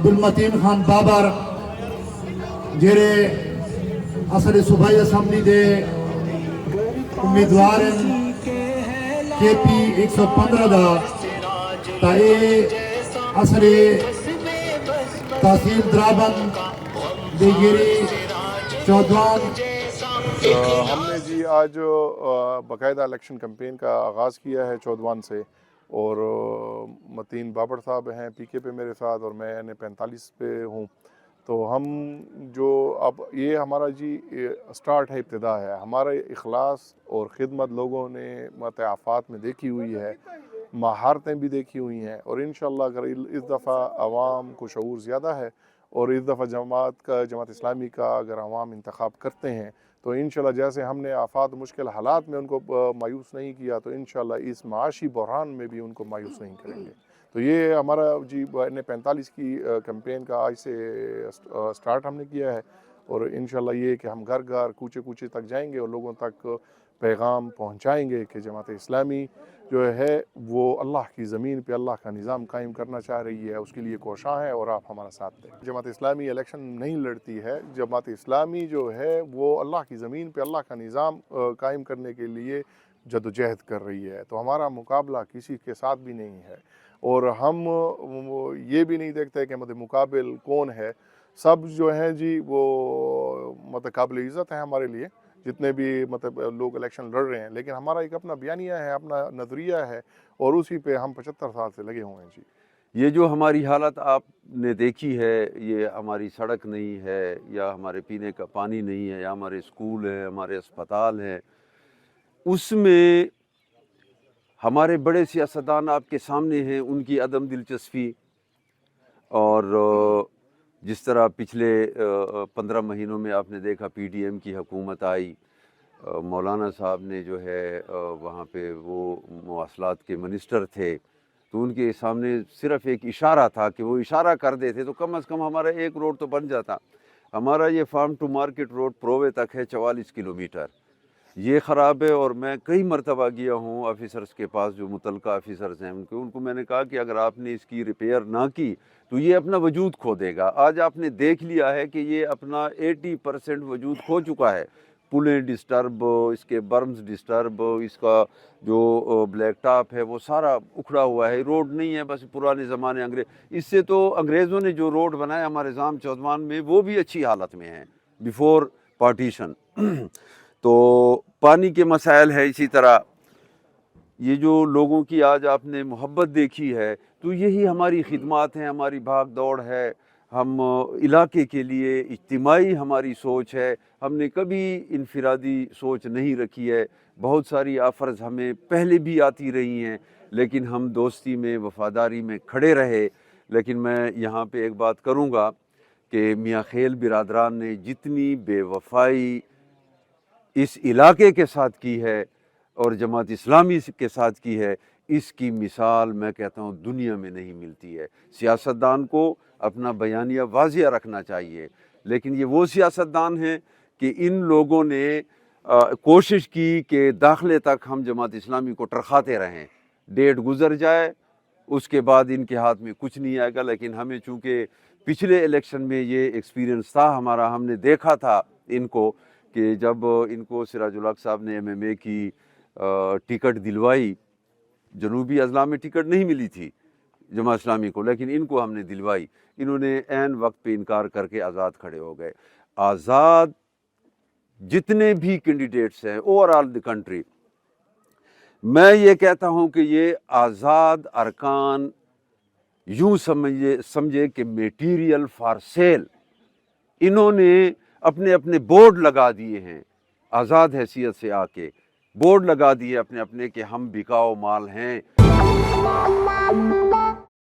عبدالمتین خان بابر جڑے اصل صوبائی اسمبلی دے امیدوار ہیں کے پی 115 دا تا اے اصل تحصیل درابند دیگری چودوان ہم نے جی آج باقاعدہ الیکشن کمپین کا آغاز کیا ہے چودوان سے، اور متین بابر صاحب ہیں پی کے پہ میرے ساتھ، اور میں N45 پہ ہوں۔ تو ہم جو اب یہ ہمارا جی سٹارٹ ہے، ابتدا ہے، ہمارے اخلاص اور خدمت لوگوں نے آفات میں دیکھی ہوئی ہے، مہارتیں بھی دیکھی ہوئی ہیں، اور انشاءاللہ اگر اس دفعہ عوام کو شعور زیادہ ہے اور اس دفعہ جماعت اسلامی کا اگر عوام انتخاب کرتے ہیں تو انشاءاللہ جیسے ہم نے آفات مشکل حالات میں ان کو مایوس نہیں کیا تو انشاءاللہ اس معاشی بحران میں بھی ان کو مایوس نہیں کریں گے۔ تو یہ ہمارا جی N45 کی کمپین کا آج سے سٹارٹ ہم نے کیا ہے، اور انشاءاللہ یہ کہ ہم گھر گھر کوچے کوچے تک جائیں گے اور لوگوں تک پیغام پہنچائیں گے کہ جماعت اسلامی جو ہے وہ اللہ کی زمین پہ اللہ کا نظام قائم کرنا چاہ رہی ہے، اس کے لیے کوشاں ہے، اور آپ ہمارا ساتھ دیں۔ جماعت اسلامی الیکشن نہیں لڑتی ہے، جماعت اسلامی جو ہے وہ اللہ کی زمین پہ اللہ کا نظام قائم کرنے کے لیے جدوجہد کر رہی ہے، تو ہمارا مقابلہ کسی کے ساتھ بھی نہیں ہے، اور ہم یہ بھی نہیں دیکھتے کہ مقابل کون ہے، سب جو ہیں جی وہ قابل عزت ہیں ہمارے لیے، جتنے بھی لوگ الیکشن لڑ رہے ہیں، لیکن ہمارا ایک اپنا بیانیہ ہے، اپنا نظریہ ہے، اور اسی پہ ہم 75 سال سے لگے ہوئے ہیں جی۔ یہ جو ہماری حالت آپ نے دیکھی ہے، یہ ہماری سڑک نہیں ہے، یا ہمارے پینے کا پانی نہیں ہے، یا ہمارے اسکول ہیں، ہمارے اسپتال ہیں، اس میں ہمارے بڑے سیاستدان آپ کے سامنے ہیں، ان کی عدم دلچسپی، اور جس طرح پچھلے 15 مہینوں میں آپ نے دیکھا پی ڈی ایم کی حکومت آئی، مولانا صاحب نے جو ہے وہاں پہ وہ مواصلات کے منسٹر تھے، تو ان کے سامنے صرف ایک اشارہ تھا کہ وہ اشارہ کر دیتے تو کم از کم ہمارا ایک روڈ تو بن جاتا۔ ہمارا یہ فارم ٹو مارکیٹ روڈ پرووے تک ہے 44 کلومیٹر، یہ خراب ہے، اور میں کئی مرتبہ گیا ہوں آفیسرز کے پاس، جو متعلقہ آفیسرز ہیں ان کو میں نے کہا کہ اگر آپ نے اس کی ریپیئر نہ کی تو یہ اپنا وجود کھو دے گا۔ آج آپ نے دیکھ لیا ہے کہ یہ اپنا 80% وجود کھو چکا ہے، پلیں ڈسٹرب، اس کے برمز ڈسٹرب، اس کا جو بلیک ٹاپ ہے وہ سارا اکھڑا ہوا ہے، روڈ نہیں ہے، بس پرانے زمانے اس سے تو انگریزوں نے جو روڈ بنایا ہمارے زام چودوان میں وہ بھی اچھی حالت میں ہیں بیفور پارٹیشن۔ تو پانی کے مسائل ہے، اسی طرح یہ جو لوگوں کی آج آپ نے محبت دیکھی ہے تو یہی ہماری خدمات ہیں، ہماری بھاگ دوڑ ہے، ہم علاقے کے لیے اجتماعی ہماری سوچ ہے، ہم نے کبھی انفرادی سوچ نہیں رکھی ہے۔ بہت ساری آفرز ہمیں پہلے بھی آتی رہی ہیں لیکن ہم دوستی میں، وفاداری میں کھڑے رہے۔ لیکن میں یہاں پہ ایک بات کروں گا کہ میاں خیل برادران نے جتنی بے وفائی اس علاقے کے ساتھ کی ہے اور جماعت اسلامی کے ساتھ کی ہے، اس کی مثال میں کہتا ہوں دنیا میں نہیں ملتی ہے۔ سیاستدان کو اپنا بیانیہ واضح رکھنا چاہیے، لیکن یہ وہ سیاستدان ہیں کہ ان لوگوں نے کوشش کی کہ داخلے تک ہم جماعت اسلامی کو ٹرخاتے رہیں، ڈیٹ گزر جائے اس کے بعد ان کے ہاتھ میں کچھ نہیں آئے گا۔ لیکن ہمیں چونکہ پچھلے الیکشن میں یہ ایکسپیرینس تھا ہمارا، ہم نے دیکھا تھا ان کو کہ جب ان کو سراج الحق صاحب نے MMA کی ٹکٹ دلوائی، جنوبی اضلاع میں ٹکٹ نہیں ملی تھی جماعت اسلامی کو، لیکن ان کو ہم نے دلوائی، انہوں نے عین وقت پہ انکار کر کے آزاد کھڑے ہو گئے۔ آزاد جتنے بھی کینڈیڈیٹس ہیں اوور آل دی کنٹری، میں یہ کہتا ہوں کہ یہ آزاد ارکان یوں سمجھے کہ میٹیریل فار سیل، انہوں نے اپنے اپنے بورڈ لگا دیے ہیں، آزاد حیثیت سے آ کے بورڈ لگا دیے اپنے اپنے کہ ہم بکاؤ مال ہیں۔